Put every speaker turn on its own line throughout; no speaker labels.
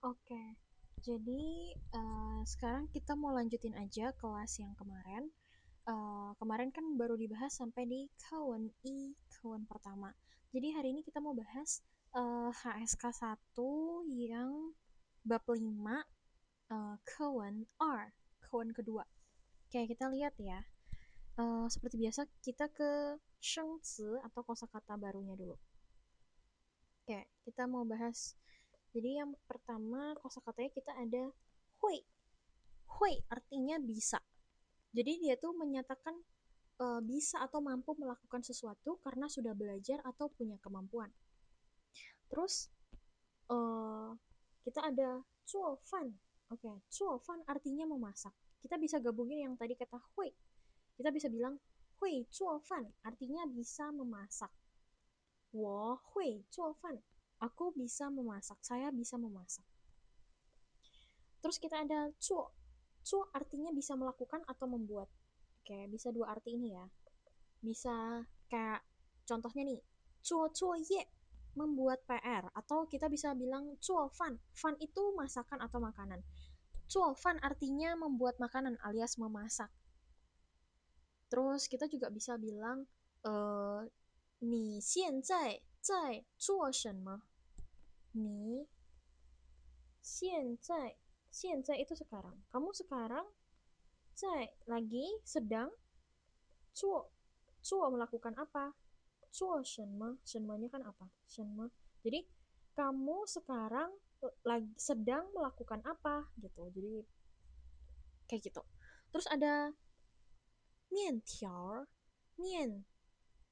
Oke, jadi sekarang kita mau lanjutin aja kelas yang kemarin. Kemarin kan baru dibahas sampai di kawan kawan pertama. Jadi hari ini kita mau bahas HSK 1 yang bab 5 kawan R, kawan kedua. Oke, kita lihat ya. Seperti biasa kita ke shengzi atau kosakata barunya dulu. Oke, kita mau bahas. Jadi yang pertama kosakatanya kita ada hui. Hui artinya bisa. Jadi dia tuh menyatakan bisa atau mampu melakukan sesuatu karena sudah belajar atau punya kemampuan. Terus uh, kita ada zuo fan. Oke, zuo fan artinya memasak. Kita bisa gabungin yang tadi kata hui. Kita bisa bilang hui zuo fan artinya bisa memasak. Wo hui zuo fan. Aku bisa memasak. Saya bisa memasak. Terus kita ada cuo. Cuo artinya bisa melakukan atau membuat. Oke, bisa dua arti ini ya. Bisa kayak contohnya nih, cuo cuo ye membuat PR atau kita bisa bilang cuo fan. Fan itu masakan atau makanan. Cuo fan artinya membuat makanan alias memasak. Terus kita juga bisa bilang eh 你现在在做什么？你现在itu sekarang. Kamu sekarang lagi sedang cuo cuo melakukan apa? Cuo shenme, shenmenya kan apa? Shenme. Jadi kamu sekarang lagi sedang melakukan apa gitu. Jadi kayak gitu. Terus ada mian tiao, mian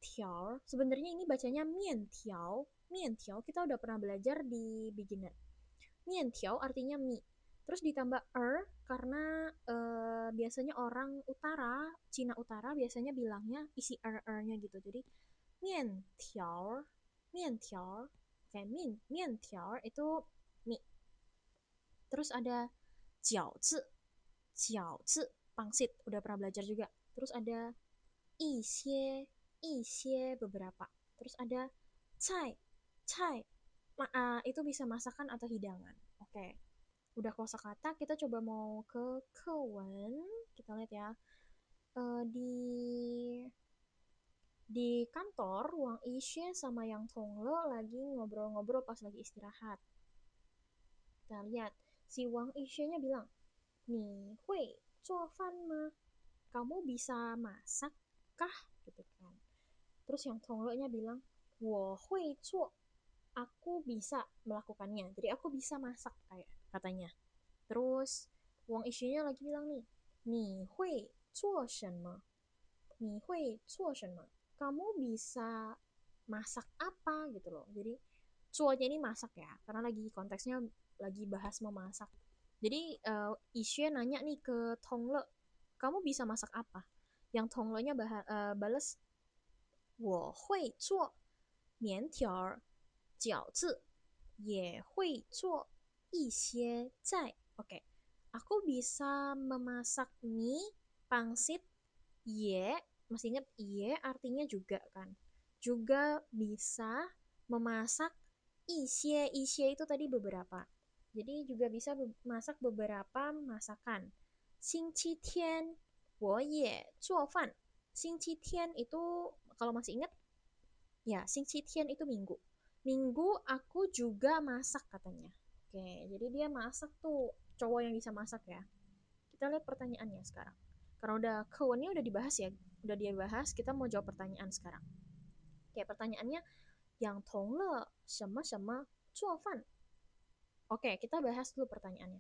tiao. Sebenarnya ini bacanya mian tiao. Mian tiao kita udah pernah belajar di beginner. Mian tiao artinya mie. Terus ditambah karena biasanya orang utara, Cina utara biasanya bilangnya isi nya gitu. Jadi mian tiao, mian tiao, kayak mian tiao itu mie. Terus ada jiaozi, jiaozi, pangsit, udah pernah belajar juga. Terus ada isie beberapa. Terus ada cai, cai, itu bisa masakan atau hidangan. Oke, udah kosakata, kita coba mau ke kewen. Kita lihat ya. Di kantor, Wang Ishe sama Yang Tonglo lagi ngobrol-ngobrol pas lagi istirahat. Kita lihat, si Wang Ishe-nya bilang, nih, hui, fan mah? Kamu bisa masak kah? Gitu kan. Terus yang Tonglo-nya bilang, wo hui cuo, aku bisa melakukannya. Jadi aku bisa masak kayak katanya. Terus Wang Ishinya lagi bilang nih, nih hui cuo shenme, nih hui cuo shenme. Kamu bisa masak apa gitu loh. Jadi cuonya ini masak ya, karena lagi konteksnya lagi bahas memasak. Jadi Ishe nanya nih ke Tonglo, kamu bisa masak apa? Yang Tonglo-nya bales, 我会做面条、饺子，也会做一些菜. Oke, aku bisa memasak mie, pangsit, ye, masih ingat ye artinya juga kan. Juga bisa memasak isye itu tadi beberapa. Jadi juga bisa masak beberapa masakan. 星期天我也做饭. 星期天 itu kalau masih ingat ya, 星期天 itu minggu. Minggu aku juga masak katanya. Oke, jadi dia masak tuh, cowok yang bisa masak ya. Kita lihat pertanyaannya sekarang. Karena udah kewennya udah dibahas ya, udah dia bahas, kita mau jawab pertanyaan sekarang. Oke, pertanyaannya yang tongle sama cuofan. Oke, kita bahas dulu pertanyaannya.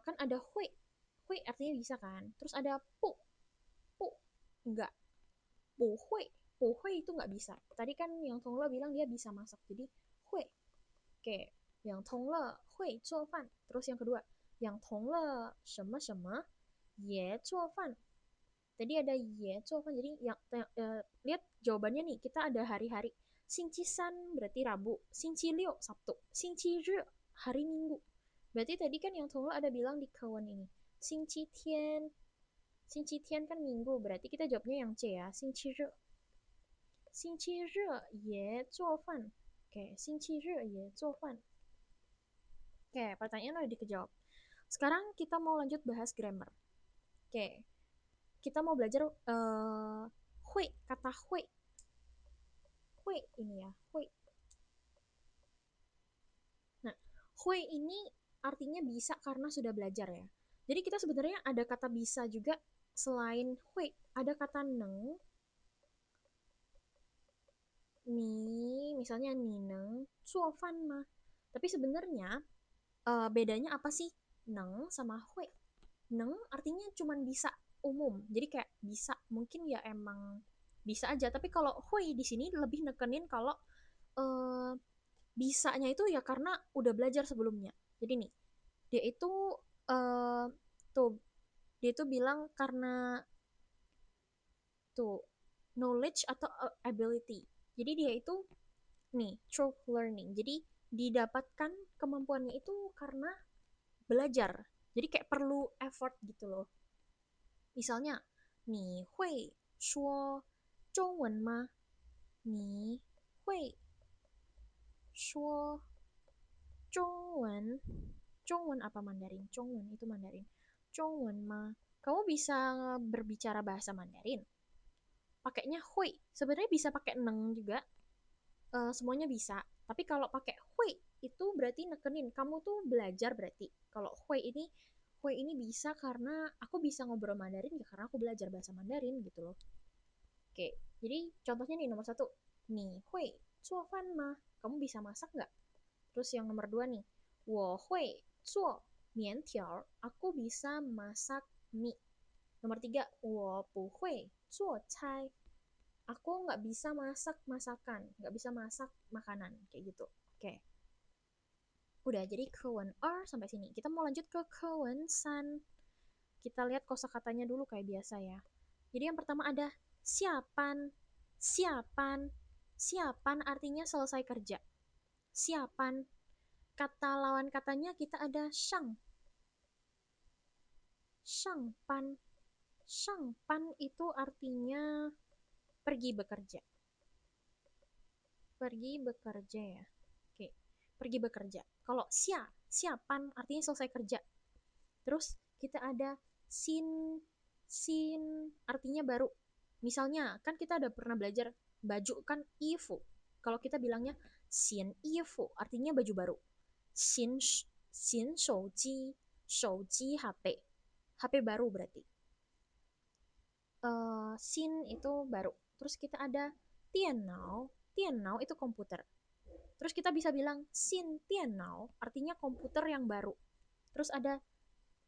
Kan ada hui, hui artinya bisa kan. Terus ada pu enggak. Hui, hui itu nggak bisa. Tadi kan yang Tonglo bilang dia bisa masak, jadi hui. Oke, yang Tonglo hui 做饭. Terus yang kedua, yang Tonglo 什么什么 ye 做饭. Tadi ada ye 做饭, jadi yang lihat jawabannya nih, kita ada hari-hari. 星期三 berarti Rabu, 星期六 Sabtu, 星期日 hari Minggu. Berarti tadi kan yang Tonglo ada bilang di kawan ini, 星期天 星期天 kan minggu, berarti kita jawabnya yang C ya, 星期日. 星期日也做饭. Oke, 星期日也做饭. Oke, pertanyaan udah dikejawab. Sekarang kita mau lanjut bahas grammar. Oke, kita mau belajar hui, kata hui. Hui ini ya, hui. Nah, hui ini artinya bisa karena sudah belajar ya. Jadi kita sebenarnya ada kata bisa juga selain hui. Ada kata neng, ni, misalnya ni neng, suo fan mah. Tapi sebenarnya bedanya apa sih neng sama hui? Neng artinya cuman bisa umum. Jadi kayak bisa mungkin ya emang bisa aja. Tapi kalau hui di sini lebih nekenin kalau eh, bisanya itu ya karena udah belajar sebelumnya. Jadi nih, dia itu eh tuh dia itu bilang karena tuh knowledge atau ability. Jadi dia itu nih through learning. Jadi didapatkan kemampuannya itu karena belajar. Jadi kayak perlu effort gitu loh. Misalnya, 你会说中文吗？你会说中文？中文 apa Mandarin? 中文 itu Mandarin. 中文 吗? Kamu bisa berbicara bahasa Mandarin? Pakainya hui. Sebenarnya bisa pakai neng juga. Semuanya bisa. Tapi kalau pakai hui itu berarti nekenin. Kamu tuh belajar berarti. Kalau hui ini bisa karena aku bisa ngobrol Mandarin ya karena aku belajar bahasa Mandarin gitu loh. Oke, jadi contohnya nih nomor satu. Nih, hui, 做饭 mah. Kamu bisa masak nggak? Terus yang nomor dua nih. 我会做面条. Aku bisa masak mie. Nomor tiga. 我不会做菜. Aku nggak bisa masak masakan. Nggak bisa masak makanan. Kayak gitu. Oke. Udah, jadi kewen R sampai sini. Kita mau lanjut ke kewen san. Kita lihat kosakatanya dulu kayak biasa ya. Jadi yang pertama ada siapan. Siapan. Siapan artinya selesai kerja. Siapan. Kata lawan katanya kita ada shang. Shangpan. Shangpan itu artinya pergi bekerja. Pergi bekerja ya. Oke. Pergi bekerja. Kalau siapan artinya selesai kerja. Terus kita ada sin, sin artinya baru. Misalnya kan kita udah pernah belajar baju kan ifu. Kalau kita bilangnya sin ifu artinya baju baru. Sin sin shouji, shouji HP. HP baru berarti. Sin itu baru. Terus kita ada tianao. Tianao itu komputer. Terus kita bisa bilang sin tianao artinya komputer yang baru. Terus ada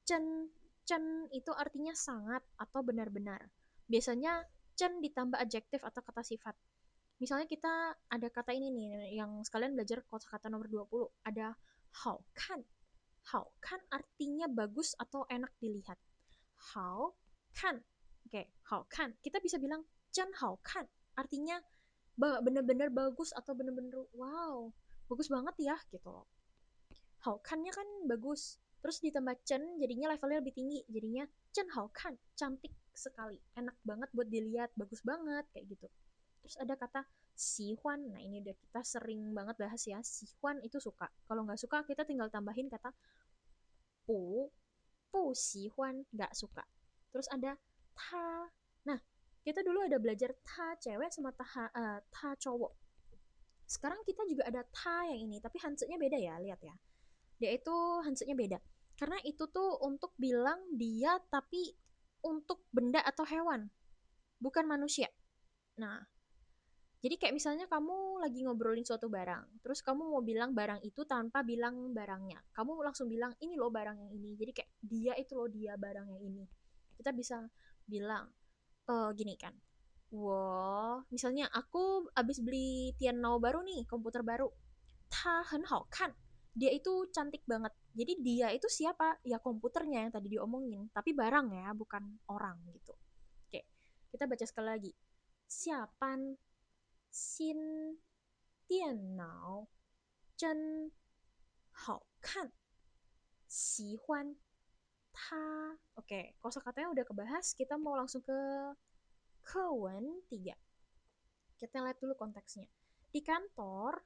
cen. Cen itu artinya sangat atau benar-benar. Biasanya cen ditambah adjektif atau kata sifat. Misalnya kita ada kata ini nih yang sekalian belajar kosakata nomor 20. Ada hao kan. Hao kan artinya bagus atau enak dilihat. Hao kan. Oke, hao kan. Kita bisa bilang cen hao kan. Artinya benar-benar bagus atau benar-benar wow, bagus banget ya gitu loh. Haukannya kan bagus. Terus ditambah Chen jadinya levelnya lebih tinggi. Jadinya Chen Haukan, cantik sekali. Enak banget buat dilihat, bagus banget kayak gitu. Terus ada kata Sihuan. Nah, ini udah kita sering banget bahas ya. Sihuan itu suka. Kalau nggak suka kita tinggal tambahin kata pu, pu Sihuan, nggak suka. Terus ada ta. Nah, kita dulu ada belajar ta cewek sama ta cowok. Sekarang kita juga ada ta yang ini, tapi hansanya beda ya, lihat ya. Dia itu handsetnya beda. Karena itu tuh untuk bilang dia tapi untuk benda atau hewan, bukan manusia. Nah, jadi kayak misalnya kamu lagi ngobrolin suatu barang, terus kamu mau bilang barang itu tanpa bilang barangnya. Kamu langsung bilang ini loh barang yang ini. Jadi kayak dia itu loh dia barang yang ini. Kita bisa bilang gini kan. Wah, misalnya aku abis beli Tianao baru nih, komputer baru. 他很好看. Dia itu cantik banget. Jadi dia itu siapa? Ya komputernya yang tadi diomongin. Tapi barang ya, bukan orang gitu. Oke, kita baca sekali lagi. Siapan xin dian真好看喜欢 ta. Oke, kosakatanya udah kebahas. Kita mau langsung ke kewen 3. Kita lihat dulu konteksnya. Di kantor,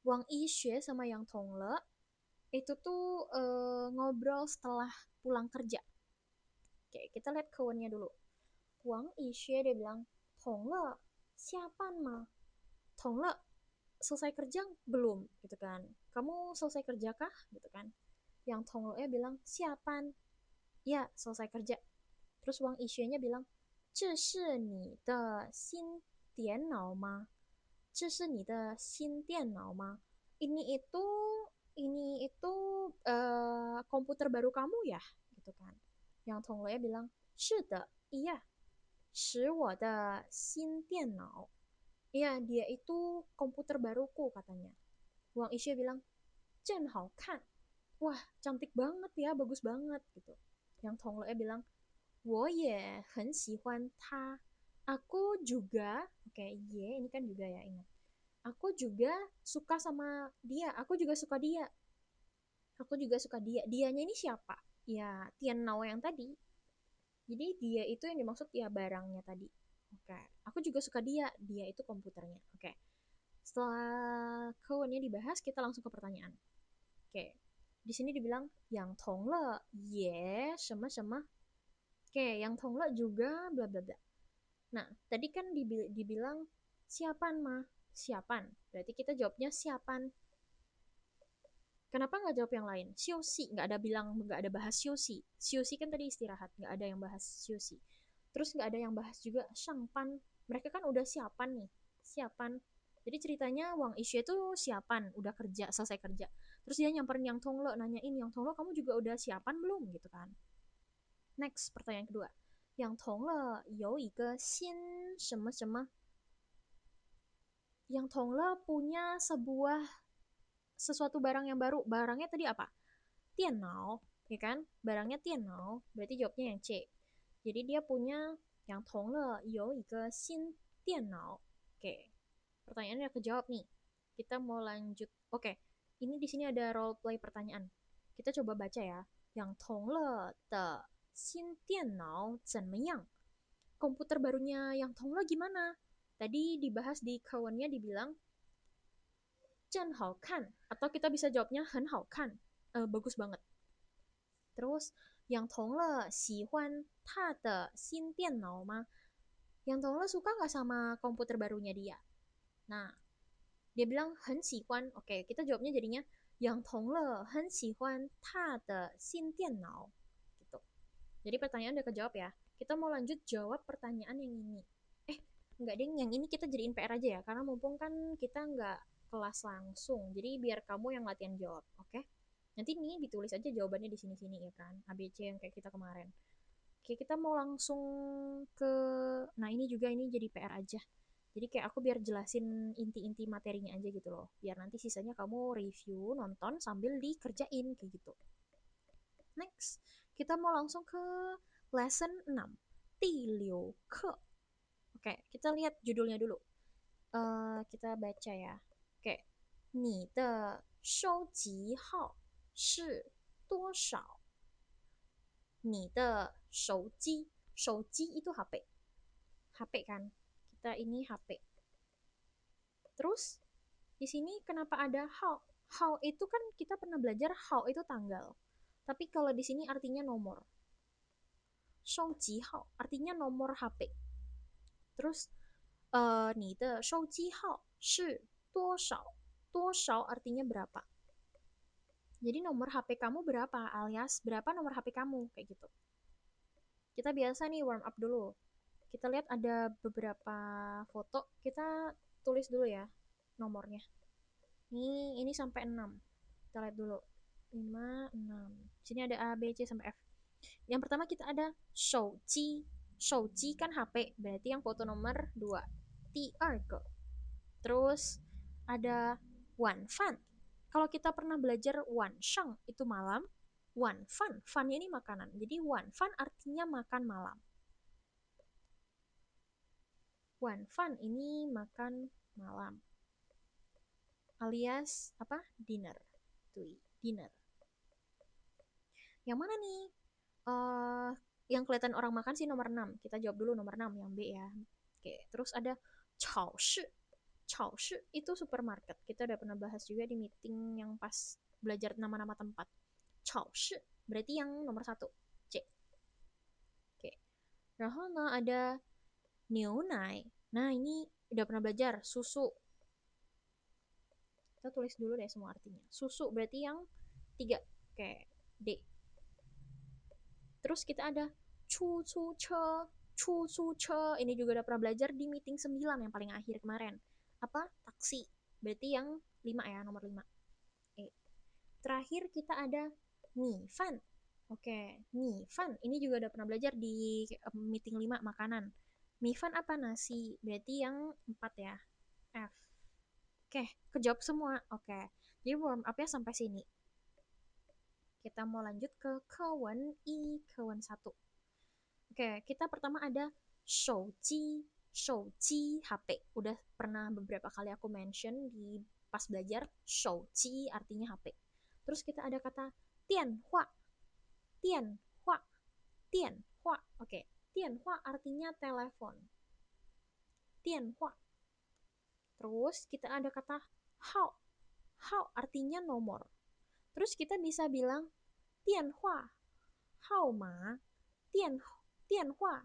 Wang Yixue sama Yang Tongle Itu tuh ngobrol setelah pulang kerja. Oke, kita lihat kawannya dulu. Wang Yixue dia bilang, Tong le, siapa ma? Tong le, selesai kerja belum? Gitu kan. Kamu selesai kerja kah? Gitu kan. Yang Tong le bilang, siapa? Ya, selesai kerja. Terus Wang Yixue-nya bilang, 这是你的新电脑吗？这是你的新电脑吗？ Ini itu komputer baru kamu ya, gitu kan. Yang Tongloe bilang, 是的, iya, 是我的新电脑. Iya, dia itu komputer baruku katanya. Wang Ishe bilang, 真好看. Wah, cantik banget ya, bagus banget gitu. Yang Tongloe bilang, 我也很喜欢他. Aku juga, oke, ye, ini kan juga ya, ingat. Aku juga suka sama dia. Aku juga suka dia. Aku juga suka dia. Dianya ini siapa? Ya, Tian Nao yang tadi. Jadi dia itu yang dimaksud ya barangnya tadi. Oke. Aku juga suka dia. Dia itu komputernya. Oke. Setelah kawannya dibahas, kita langsung ke pertanyaan. Oke. Di sini dibilang yang Tong Le ye sama-sama. Oke, yang Tong Le juga bla bla bla. Nah, tadi kan dibilang siapan mah? Siapan. Berarti kita jawabnya siapan. Kenapa nggak jawab yang lain? Siosi, nggak ada bilang, nggak ada bahas siosi. Siosi kan tadi istirahat, nggak ada yang bahas siosi. Terus nggak ada yang bahas juga sangpan. Mereka kan udah siapan nih, siapan. Jadi ceritanya Wang Ishe itu siapan, udah kerja, selesai kerja. Terus dia nyamperin Yang Tonglo, nanyain Yang Tonglo kamu juga udah siapan belum gitu kan? Next, pertanyaan kedua. Yang Tonglo 有一个新什么什么 Yang Tonglo punya sebuah sesuatu barang yang baru. Barangnya tadi apa? 电脑, ya kan? Barangnya 电脑, berarti jawabnya yang C. Jadi dia punya yang 同了有一个新电脑. Oke, pertanyaannya udah kejawab nih. Kita mau lanjut. Oke, ini di sini ada role play pertanyaan. Kita coba baca ya. Yang 同了的新电脑怎么样? Komputer barunya yang 同了 gimana? Tadi dibahas di kawannya dibilang 真好看 atau kita bisa jawabnya 很好看. Bagus banget. Terus yang Tongle 喜欢他的新电脑吗? Yang Tongle suka nggak sama komputer barunya dia? Nah, dia bilang 很喜欢. Oke, kita jawabnya jadinya yang Tongle 很喜欢他的新电脑. Gitu. Jadi pertanyaan udah kejawab ya. Kita mau lanjut jawab pertanyaan yang ini. Enggak ding, yang ini kita jadiin PR aja ya, karena mumpung kan kita nggak kelas langsung, jadi biar kamu yang latihan jawab, oke? Nanti nih ditulis aja jawabannya di sini-sini ya kan, ABC yang kayak kita kemarin. Oke, kita mau langsung ke, nah ini juga ini jadi PR aja. Jadi kayak aku biar jelasin inti-inti materinya aja gitu loh, biar nanti sisanya kamu review, nonton sambil dikerjain kayak gitu. Next, kita mau langsung ke lesson 6, 第6课. Oke, kita lihat judulnya dulu. Kita baca ya. Oke. 你的收集号是多少? 你的手机 itu HP. HP kan? Kita ini HP. Terus di sini kenapa ada how? How itu kan kita pernah belajar how itu tanggal. Tapi kalau di sini artinya nomor. 收集号 artinya nomor HP. Terus 你的手机号是多少? 多少 artinya berapa. Jadi nomor HP kamu berapa alias berapa nomor HP kamu kayak gitu. Kita biasa nih warm up dulu. Kita lihat ada beberapa foto, kita tulis dulu ya nomornya. Ini sampai 6. Kita lihat dulu. 5, 6. Sini ada A, B, C sampai F. Yang pertama kita ada 手机. 手机 kan HP, berarti yang foto nomor 2. 第二个. Terus ada 晚饭. Kalau kita pernah belajar 晚上 itu malam, 晚饭, fannya ini makanan. Jadi 晚饭 artinya makan malam. 晚饭 ini makan malam. Alias apa? Dinner. Tuh, dinner. Yang mana nih? Yang kelihatan orang makan sih nomor 6. Kita jawab dulu nomor 6 yang B ya. Oke, terus ada 炒市. Chaoshi itu supermarket. Kita udah pernah bahas juga di meeting yang pas belajar nama-nama tempat. Chaoshi berarti yang nomor satu. C. Oke. Rahona ada Neonai. Nah, ini udah pernah belajar susu. Kita tulis dulu deh semua artinya. Susu berarti yang tiga. Oke, D. Terus kita ada chu chu che. Chu chu che. Ini juga udah pernah belajar di meeting 9 yang paling akhir kemarin. Apa? Taksi. Berarti yang 5 ya, nomor 5. E. Terakhir kita ada mie fan. Oke, mie fan. Ini juga udah pernah belajar di meeting 5 makanan. Mie fan apa? Nasi. Berarti yang 4 ya. F. Oke, kejawab semua. Oke. Jadi warm up-nya sampai sini. Kita mau lanjut ke kawan kawan satu. Oke, kita pertama ada shouji, shouji HP. Udah pernah beberapa kali aku mention di pas belajar shouji artinya HP. Terus kita ada kata tianhua, tianhua, tianhua. Oke, tianhua artinya telepon. Tianhua. Terus kita ada kata hao, hao artinya nomor. Terus kita bisa bilang tianhua, hao ma, tian tianhua,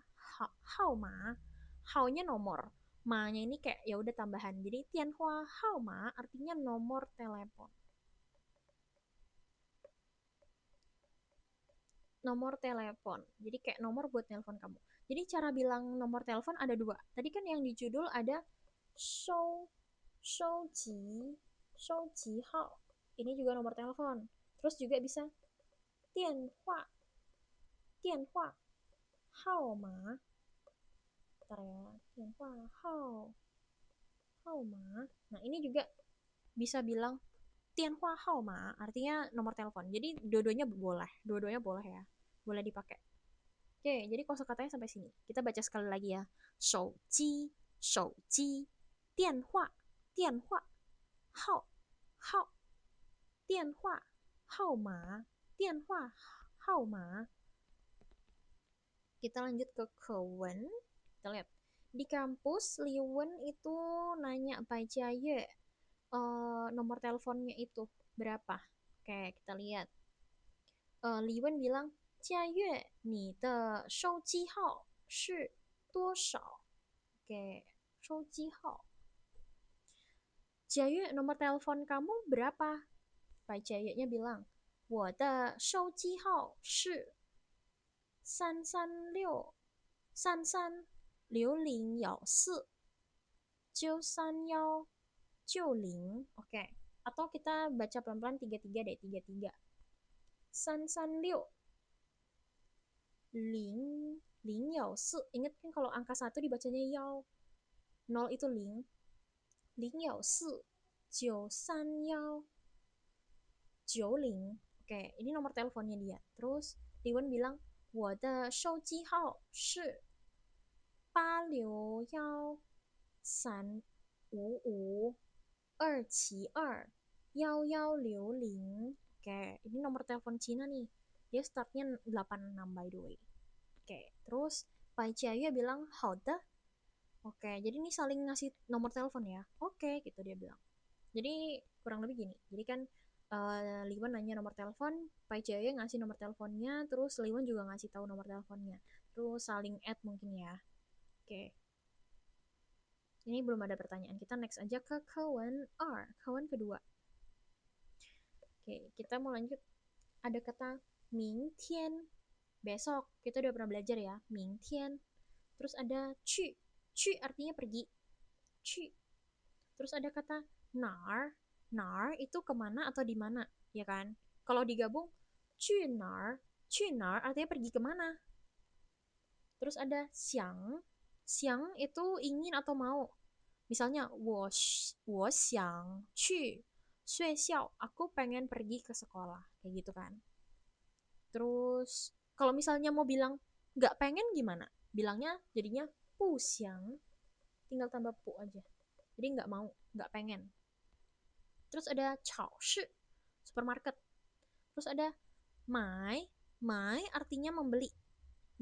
hao ma, hao-nya nomor. Ma-nya ini kayak ya udah tambahan. Jadi tianhua hao ma artinya nomor telepon. Nomor telepon. Jadi kayak nomor buat telepon kamu. Jadi cara bilang nomor telepon ada dua. Tadi kan yang di judul ada shou shouji shouji hao. Ini juga nomor telepon. Terus juga bisa tianhua tianhua hao ma. Bentar ya. Tianhua hao hao ma. Nah, ini juga bisa bilang tianhua hao ma artinya nomor telepon. Jadi dua-duanya boleh ya. Boleh dipakai. Oke, jadi kosakatanya sampai sini. Kita baca sekali lagi ya. Shouji, shouji, tianhua, tianhua, hao, hao, tianhua, hao ma, tianhua, hao ma. Kita lanjut ke Kewen. Kita lihat. Di kampus, Liwen itu nanya Bai Jiaye nomor teleponnya itu berapa. Oke, kita lihat. 李问 bilang, 佳悦，你的手机号是多少？ Oke, 手机号. Jayu, nomor telepon kamu berapa? Pak Jayunya bilang, 我的手机号是33633014931990. Oke, atau kita baca pelan-pelan 33 deh, 33. 336 ling yao si. Ingat kan kalau angka 1 dibacanya yao. 0 itu ling. Ling yao si. 93190. Oke, ini nomor teleponnya dia. Terus Liwen bilang, 我的手机号是8613552110. Oke, ini nomor telepon Cina nih. Dia startnya 86 by the way. Oke, terus Pai Jiayu bilang, 好的. Oke, jadi ini saling ngasih nomor telepon ya. Oke, gitu dia bilang. Jadi kurang lebih gini. Jadi kan Liwan nanya nomor telepon, Pai Jaya ngasih nomor teleponnya, terus Liwan juga ngasih tahu nomor teleponnya. Terus saling add mungkin ya. Oke. Ini belum ada pertanyaan. Kita next aja ke kawan R, kawan kedua. Oke, kita mau lanjut. Ada kata Ming Tian. Besok. Kita udah pernah belajar ya. Ming Tian. Terus ada Cu. Cu artinya pergi. Cu. Terus ada kata nar. Nar itu kemana atau di mana, ya kan? Kalau digabung, cunar. Cunar artinya pergi kemana. Terus ada siang. Siang itu ingin atau mau. Misalnya, 我想去学校. Aku pengen pergi ke sekolah. Kayak gitu kan. Terus, kalau misalnya mau bilang nggak pengen gimana? Bilangnya jadinya 不想. Tinggal tambah pu aja. Jadi nggak mau, nggak pengen. Terus ada 超市, supermarket. Terus ada 买, 买 artinya membeli.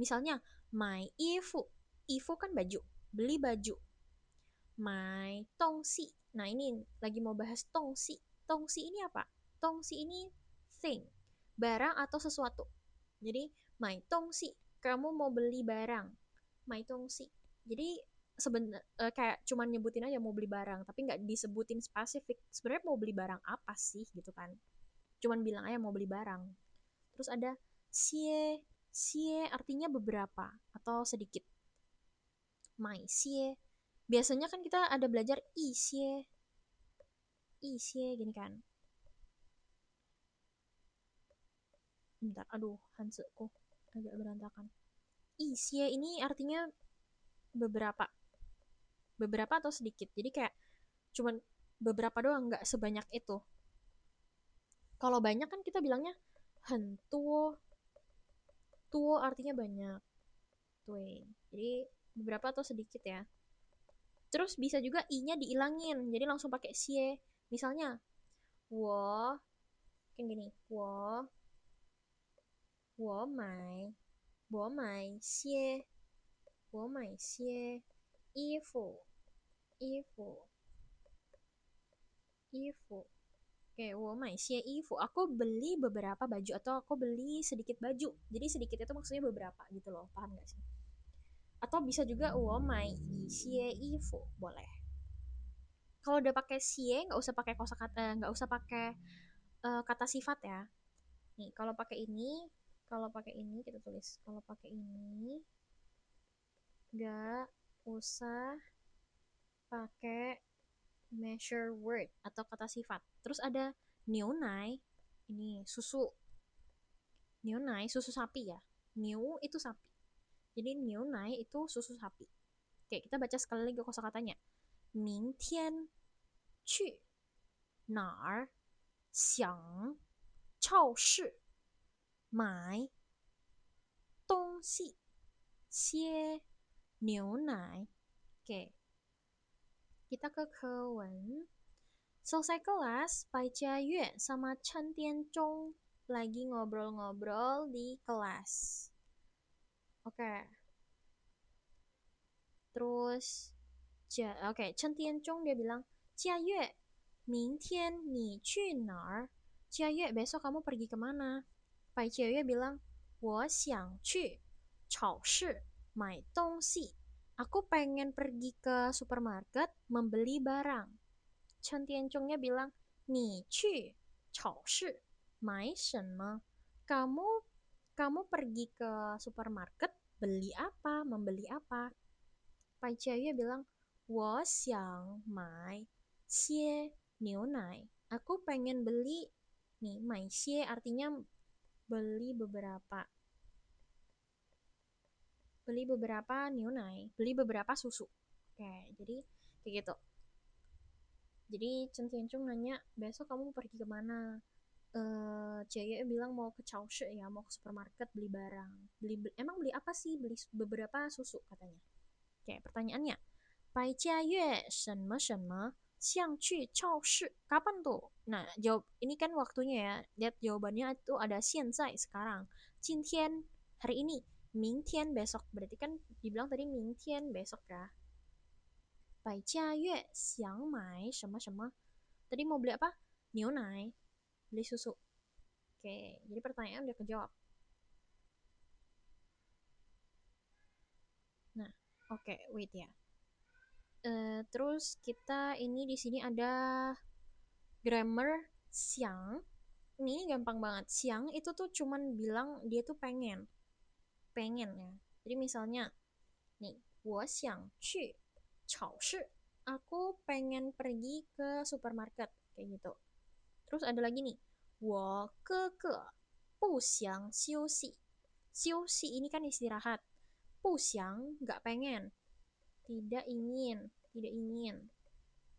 Misalnya 买衣服, 衣服 kan baju, beli baju. 买东西. Nah, ini lagi mau bahas tongsi. Tongsi ini apa? Tongsi ini thing, barang atau sesuatu. Jadi, mai tongsi, kamu mau beli barang. Mai tongsi. Jadi, kayak cuman nyebutin aja mau beli barang, tapi nggak disebutin spesifik. Sebenarnya mau beli barang apa sih gitu kan? Cuman bilang aja mau beli barang. Terus ada xie, xie artinya beberapa atau sedikit. Mai xie. Biasanya kan kita ada belajar i xie, gini kan. Bentar, aduh, hanseku agak berantakan. I xie ini artinya beberapa, beberapa atau sedikit. Jadi kayak cuman beberapa doang, nggak sebanyak itu. Kalau banyak kan kita bilangnya hen tuo, tuo artinya banyak. Tuh, jadi beberapa atau sedikit ya. Terus bisa juga i-nya diilangin, jadi langsung pakai xie. Misalnya, wo, kayak gini, wo mai, wo mai xie, wo mai xie, 衣服，衣服，Oke, 我买些衣服. Aku beli beberapa baju atau aku beli sedikit baju. Jadi sedikit itu maksudnya beberapa gitu loh. Paham gak sih? Atau bisa juga 我买一些衣服. Boleh. Kalau udah pakai sie nggak usah pakai kosakata, nggak usah pakai kata sifat ya. Nih, kalau pakai ini kita tulis. Kalau pakai ini nggak usah pakai measure word atau kata sifat. Terus ada neonai, ini susu. Neonai susu sapi ya. New itu sapi. Jadi neonai itu susu sapi. Oke, kita baca sekali lagi kosakatanya. 明天去哪儿想超市买东西切牛奶. Oke, kita ke Kewen. Selesai kelas, Pai Jia Yue sama Chen Tianzhong lagi ngobrol-ngobrol di kelas. Oke, terus Chen Tianzhong dia bilang, Jia Yue, 明天你去哪儿? Jia Yue, besok kamu pergi kemana? Pai Jia Yue bilang, 我想去超市买东西. Aku pengen pergi ke supermarket membeli barang. Chen Tianzhongnya bilang, 你去超市买什么? Kamu kamu pergi ke supermarket beli apa? Membeli apa? Pai Jia bilang, 我想买些牛奶. Aku pengen beli nih, 买些 artinya beli beberapa. Beli beberapa neonai, beli beberapa susu. Oke, jadi kayak gitu. Jadi Chen Tianzhong nanya, besok kamu pergi kemana? Jaya bilang mau ke Chaoshi ya, mau ke supermarket beli barang. Emang beli apa sih? Beli beberapa susu katanya. Oke, pertanyaannya. Pai Jia Yue, 什么什么 xiang qu Chaoshi. Kapan tuh? Nah, jawab ini kan waktunya ya. Lihat jawabannya itu ada 现在 sekarang. 今天 hari ini. 明天 besok. Berarti kan dibilang tadi 明天 besok ya. Pai Jia Yue, xiang mai 什么什么. Tadi mau beli apa? Neonai. Beli susu. Oke, jadi pertanyaan udah kejawab. Nah, oke, wait ya. Terus kita ini di sini ada grammar siang. Ini gampang banget. Siang itu tuh cuman bilang dia tuh pengen. Pengen ya. Jadi misalnya, nih, 我想去超市. Aku pengen pergi ke supermarket. Kayak gitu. Terus ada lagi nih, 我哥哥不想休息. 休息 ini kan istirahat. 不想 nggak pengen. Tidak ingin. Tidak ingin.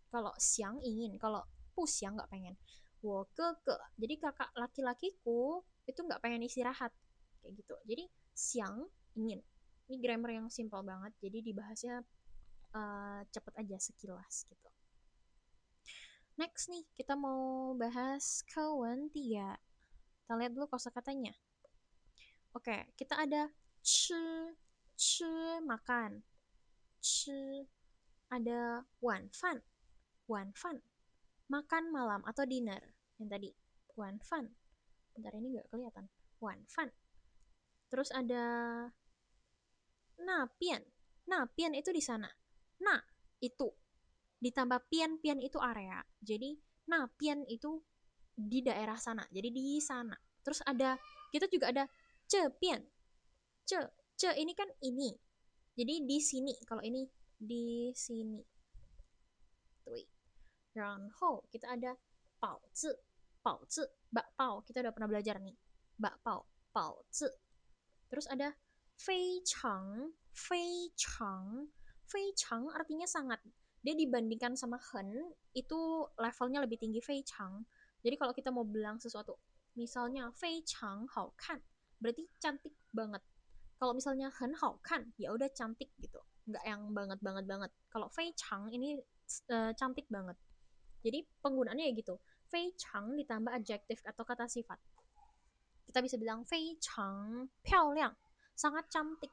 Kalau siang ingin. Kalau 不想 nggak pengen. 我哥哥. Jadi kakak laki-lakiku itu nggak pengen istirahat. Kayak gitu. Jadi siang ingin. Ini grammar yang simple banget. Jadi dibahasnya cepet aja sekilas gitu. Next nih, kita mau bahas kawan 3. Kita lihat dulu kosakatanya. Oke, kita ada 吃 makan. 吃 ada wan fan, makan malam atau dinner. Yang tadi, wan fan. Bentar ini nggak kelihatan. Wan fan. Terus ada pian. Pian itu di sana. Na, itu. Ditambah pian, pian itu area. Jadi, pian itu di daerah sana. Jadi di sana. Terus ada, kita juga ada ce pian. Ce ini kan ini. Jadi di sini. Kalau ini di sini. Tuh. 然后 kita ada 保字 bakpao kita udah pernah belajar nih bakpao 保字 terus ada 非常 artinya sangat dia dibandingkan sama hen itu levelnya lebih tinggi 非常 jadi kalau kita mau bilang sesuatu misalnya 非常好看 berarti cantik banget kalau misalnya 很好看 ya udah cantik gitu nggak yang banget banget banget kalau 非常 ini cantik banget jadi penggunaannya ya gitu. Fei chang ditambah adjektif atau kata sifat. Kita bisa bilang fei chang liang, sangat cantik.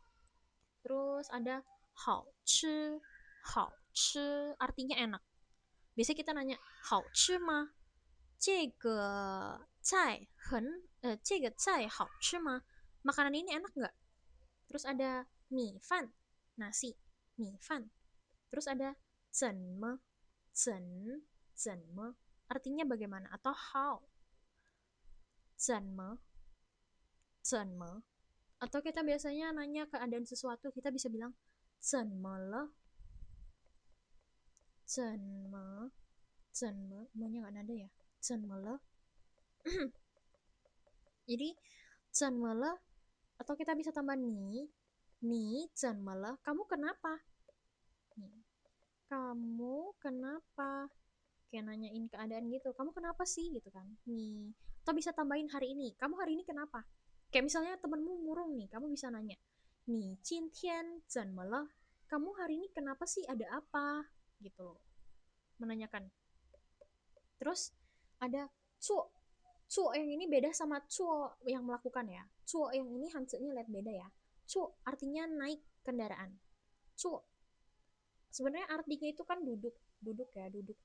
Terus ada hao chi artinya enak. Biasanya kita nanya hao chi ma? 这个菜好吃吗? Makanan ini enak nggak? Terus ada mie fan, nasi, mie fan. Terus ada 怎么artinya bagaimana atau how 怎么 atau kita biasanya nanya keadaan sesuatu kita bisa bilang 怎么了怎么maunya nggak nada ya 怎么了 jadi 怎么了 atau kita bisa tambah ni 怎么了 kamu kenapa nih kamu kenapa kayak nanyain keadaan gitu kamu kenapa sih gitu kan nih atau bisa tambahin hari ini kamu hari ini kenapa kayak misalnya temenmu murung nih kamu bisa nanya nih 今天怎么了 kamu hari ini kenapa sih ada apa gitu loh menanyakan terus ada cuo cuo yang ini beda sama cuo yang melakukan ya cuo yang ini hansanya lihat beda ya cuo artinya naik kendaraan cuo sebenarnya artinya itu kan duduk duduk ya duduk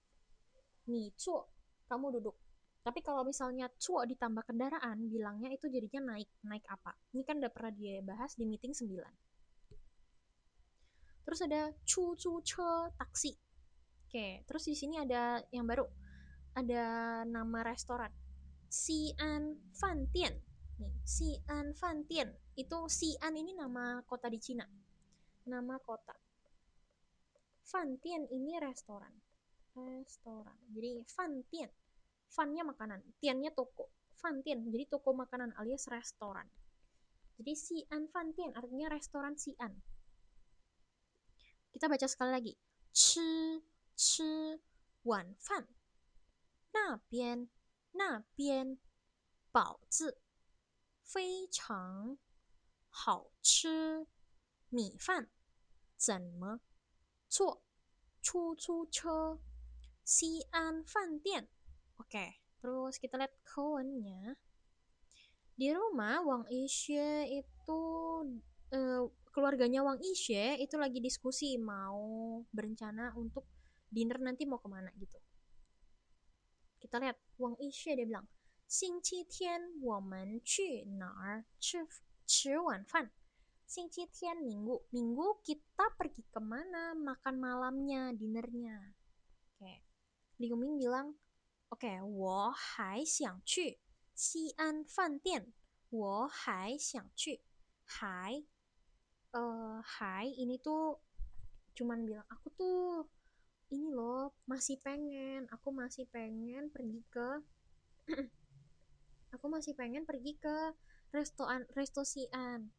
nih cuo kamu duduk tapi kalau misalnya cuo ditambah kendaraan bilangnya itu jadinya naik naik apa ini kan udah pernah dia bahas di meeting 9 terus ada chu chu che taksi oke terus di sini ada yang baru ada nama restoran Xi'an Fan Tian nih Xi'an Fan Tian itu Xi'an ini nama kota di Cina nama kota Fan Tian ini restoran jadi Fan Tian Fannya makanan Tiannya toko Fan Tian jadi toko makanan alias restoran jadi Xi'an Fan Tian artinya restoran Xi'an kita baca sekali lagi 吃晚饭那边包子非常好吃米饭怎么坐出租车西安饭店 Oke, terus kita lihat kawannya. Di rumah Wang Yixue itu keluarganya Wang Yixue itu lagi diskusi mau berencana untuk dinner nanti mau kemana gitu. Kita lihat Wang Yixue dia bilang, 星期天我们去哪儿吃晚饭? Tian Minggu kita pergi kemana makan malamnya, dinernya. Oke. Li Yuming bilang, oke, 我还想去西安饭店,hai ini tuh cuman bilang aku tuh ini loh aku masih pengen pergi ke aku masih pengen pergi ke restosian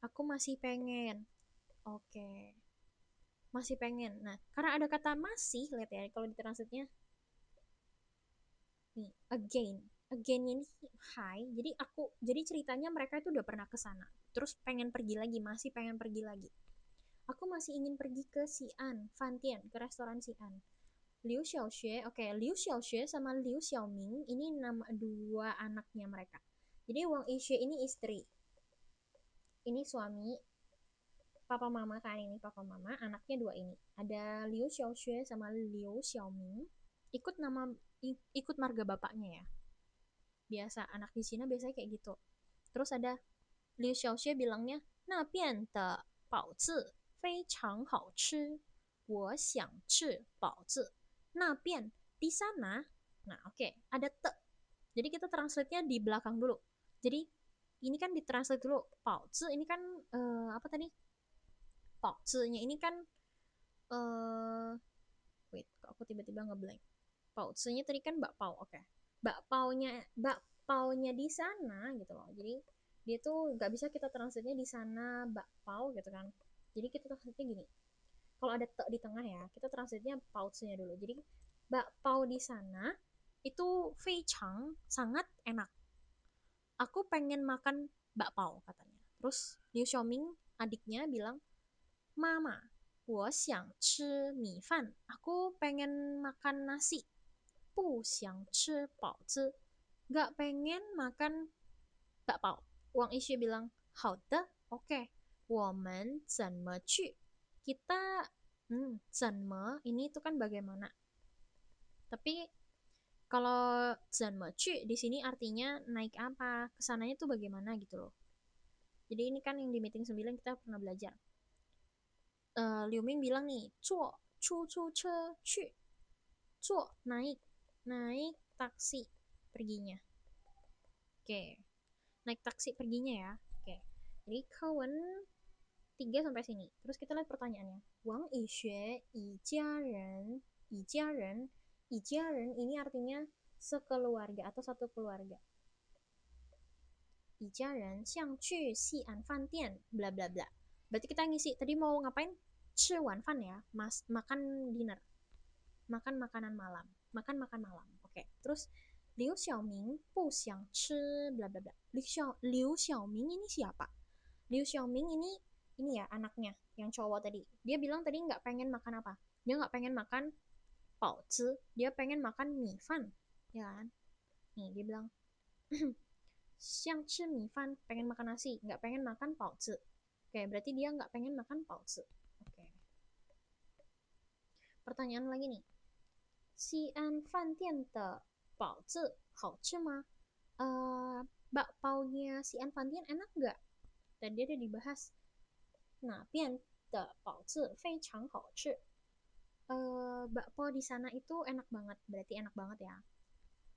aku masih pengen oke masih pengen nah karena ada kata masih lihat ya kalau di translate-nya nih again ini hai jadi ceritanya mereka itu udah pernah ke sana terus pengen pergi lagi masih pengen pergi lagi aku masih ingin pergi ke Xi'an Fantian ke restoran Xi'an Liu Xiaoxue oke Liu Xiaoxue sama Liu Xiaoming ini nama dua anaknya mereka jadi Wang Yixue ini istri ini suami papa mama kan, ini papa mama, anaknya dua ini. Ada Liu Xiaoxue sama Liu Xiaoming. Ikut nama ikut marga bapaknya ya. Biasa anak di Cina biasanya kayak gitu. Terus ada Liu Xiaoxue bilangnya, "那边的包子非常好吃，我想吃包子." Nah, pian di sana. Nah, oke, ada te. Jadi kita translate-nya di belakang dulu. Jadi ini kan ditranslate dulu. Pao ini kan apa tadi? Pao nya ini kan eh wait, kok aku tiba-tiba ngeblank. Pao nya tadi kan bakpao, oke. Okay. Bakpao-nya di sana gitu loh. Jadi dia tuh nggak bisa kita translate-nya di sana bakpao gitu kan. Jadi kita translate-nya gini. Kalau ada te di tengah ya, kita translate-nya pao-nya dulu. Jadi bakpao di sana itu fei chang sangat enak. Aku pengen makan bakpao katanya. Terus Liu Xiaoming adiknya bilang, Mama, 我想吃米饭. Aku pengen makan nasi. 不想吃包子. Gak pengen makan bakpao. Wang Yixue bilang, 好的, oke. 我们怎么去? Kita, 怎么, ini itu kan bagaimana. Tapi kalau 怎么去di sini artinya naik apa, kesananya tuh bagaimana gitu loh. Jadi ini kan yang di meeting 9 kita pernah belajar. Liu Ming bilang nih, 坐出租车去. 坐, naik. Naik taksi perginya. Oke. Naik taksi perginya ya. Oke. Jadi kawan 3 sampai sini. Terus kita lihat pertanyaannya. Wang Yixue, Yijiaren, Yijiaren. Yijiaren ini artinya sekeluarga atau satu keluarga. 一家人想去西安饭店 bla bla bla. Berarti kita ngisi tadi mau ngapain? 吃晚饭 ya, makan dinner. Makan makanan malam. Makan malam. Oke. Terus Liu Xiaoming 不想吃 bla bla bla. Liu Xiaoming ini siapa? Liu Xiaoming ini ya anaknya yang cowok tadi. Dia bilang tadi nggak pengen makan apa? Dia nggak pengen makan baozi, dia pengen makan mie fan, ya kan? Nih dia bilang 想吃米饭, pengen makan nasi, nggak pengen makan baozi. Oke, berarti dia nggak pengen makan baozi. Oke. Pertanyaan lagi nih. Xi'an Fan Tian de baozi 好吃吗? Bakpaunya Xi'an Fan Tian enak nggak? Tadi ada dibahas. Nah, Pian de baozi 非常好吃. Bakpao di sana itu enak banget, berarti enak banget ya.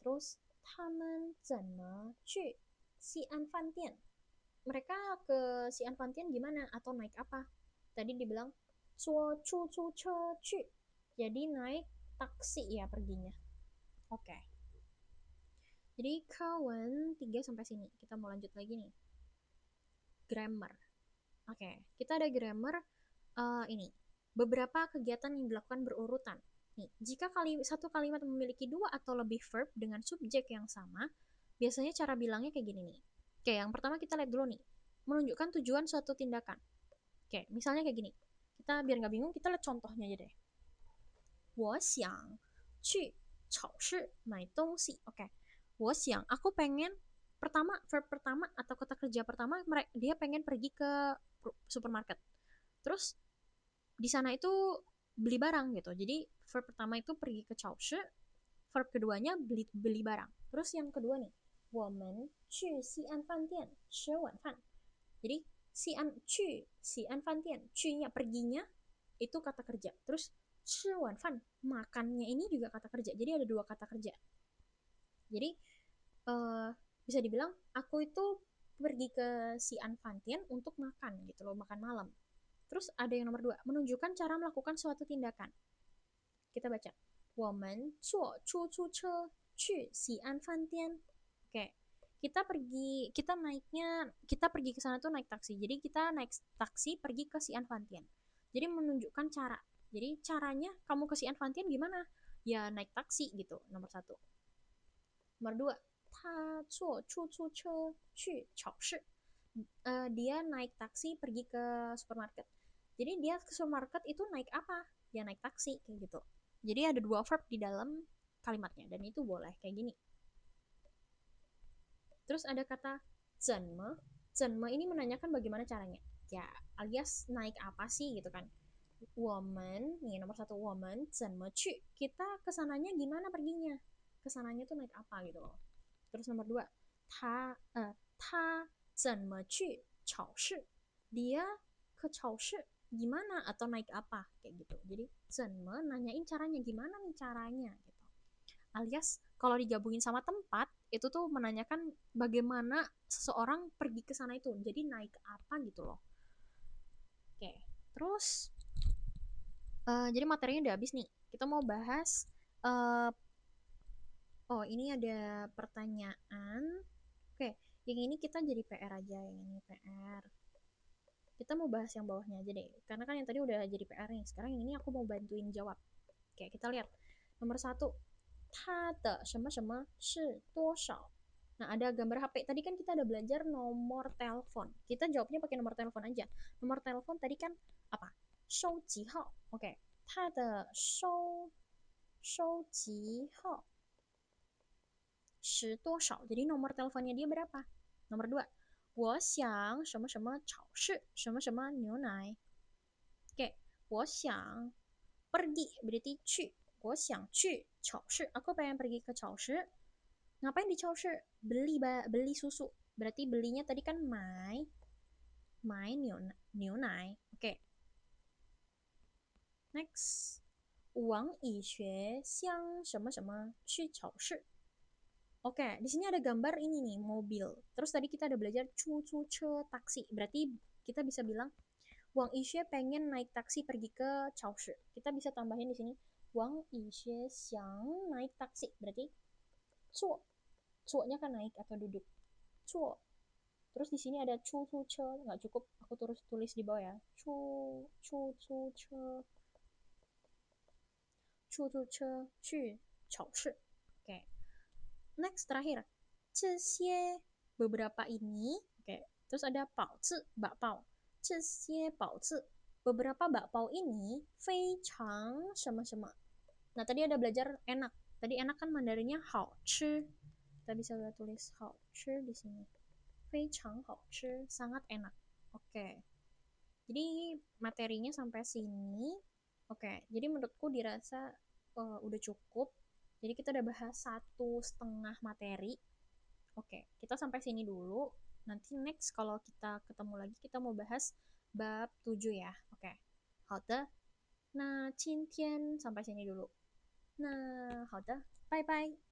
Terus, 他们怎么去西安饭店? Mereka ke Xi'an Fan Tian gimana? Atau naik apa? Tadi dibilang 坐出租车去. Jadi naik taksi ya perginya. Oke. Jadi kawan 3 sampai sini. Kita mau lanjut lagi nih. Grammar. Oke, kita ada grammar ini. Beberapa kegiatan yang dilakukan berurutan. Nih, jika satu kalimat memiliki dua atau lebih verb dengan subjek yang sama, biasanya cara bilangnya kayak gini nih. Oke, yang pertama kita lihat dulu nih. Menunjukkan tujuan suatu tindakan. Oke, misalnya kayak gini. Kita biar nggak bingung, kita lihat contohnya aja deh. 我想去超市买东西. Oke. 我想, aku pengen pertama, verb pertama atau kata kerja pertama, dia pengen pergi ke supermarket. Terus di sana itu beli barang gitu. Jadi verb pertama itu pergi ke 超市, verb keduanya beli barang. Terus yang kedua nih, 我们去西安饭店吃晚饭. Jadi Xi An Fan Tian, nya perginya itu kata kerja. Terus 吃晚饭 makannya ini juga kata kerja. Jadi ada dua kata kerja. Jadi bisa dibilang aku itu pergi ke Xi An Fan Tian untuk makan gitu loh, makan malam. Terus ada yang nomor 2, menunjukkan cara melakukan suatu tindakan. Kita baca. 我们坐出租车去西安饭店. Oke. Kita pergi ke sana tuh naik taksi. Jadi kita naik taksi pergi ke Xi'an Fan Tian. Jadi menunjukkan cara. Jadi caranya kamu ke Xi'an Fan Tian gimana? Ya naik taksi gitu, nomor 1. Nomor 2, 他坐出租车去超市. Dia naik taksi pergi ke supermarket. Jadi dia ke supermarket itu naik apa? Ya naik taksi kayak gitu. Jadi ada dua verb di dalam kalimatnya dan itu boleh kayak gini. Terus ada kata 怎么 ini menanyakan bagaimana caranya. ya alias naik apa sih gitu kan. Woman, nih nomor satu woman, 怎么去? Kita kesananya gimana perginya? Kesananya tuh naik apa gitu loh. Terus nomor dua, ta 怎么去超市? Dia ke 超市 gimana atau naik apa kayak gitu. Jadi 怎么 nanyain caranya gimana nih caranya gitu. Alias kalau digabungin sama tempat itu tuh menanyakan bagaimana seseorang pergi ke sana itu. Jadi naik apa gitu loh. Oke. Terus jadi materinya udah habis nih. Kita mau bahas uh, oh ini ada pertanyaan. Oke, yang ini kita jadi PR aja, yang ini PR. Kita mau bahas yang bawahnya aja deh. Karena kan yang tadi udah jadi PR nih. Sekarang yang ini aku mau bantuin jawab. Oke, kita lihat. Nomor satu, 它的什么什么是多少? Nah, ada gambar HP. Tadi kan kita ada belajar nomor telepon. Kita jawabnya pakai nomor telepon aja. Nomor telepon tadi kan apa? 收集号. Oke. 它的收集号是多少? Jadi nomor teleponnya dia berapa? Nomor 2. 我想什么什么炒事什么什么牛奶. Oke. 我想 pergi berarti 去. 我想去超市. Aku pengen pergi ke 超市. Ngapain di 超市? Beli susu. Berarti belinya tadi kan 买 牛奶. Oke. Next. 王以学向什么什么去超市. Oke, di sini ada gambar ini nih, mobil. Terus tadi kita ada belajar cu taksi. Berarti kita bisa bilang Wang Yixue pengen naik taksi pergi ke Chaoshi. Kita bisa tambahin di sini Wang Yixue xiang naik taksi. Berarti cuo. Cuo-nya kan naik atau duduk. Cuo. Terus di sini ada che, nggak cukup aku tulis di bawah ya. Che, 去 Chaoshi. Oke. Next terakhir. 这些 beberapa ini. Oke. Terus ada 保质 bakpao. 这些保质 beberapa bakpao ini 非常什么什么. Nah, tadi ada belajar enak. Tadi enak kan Mandarinnya 好吃. Kita bisa tulis 好吃 di sini. 非常好吃, sangat enak. Oke. Jadi materinya sampai sini. Oke. Jadi menurutku dirasa udah cukup. Jadi kita udah bahas 1,5 materi. Oke, kita sampai sini dulu. Nanti next kalau kita ketemu lagi kita mau bahas bab 7 ya. Oke. 好的，那今天 sampai sini dulu. 那好的，拜拜。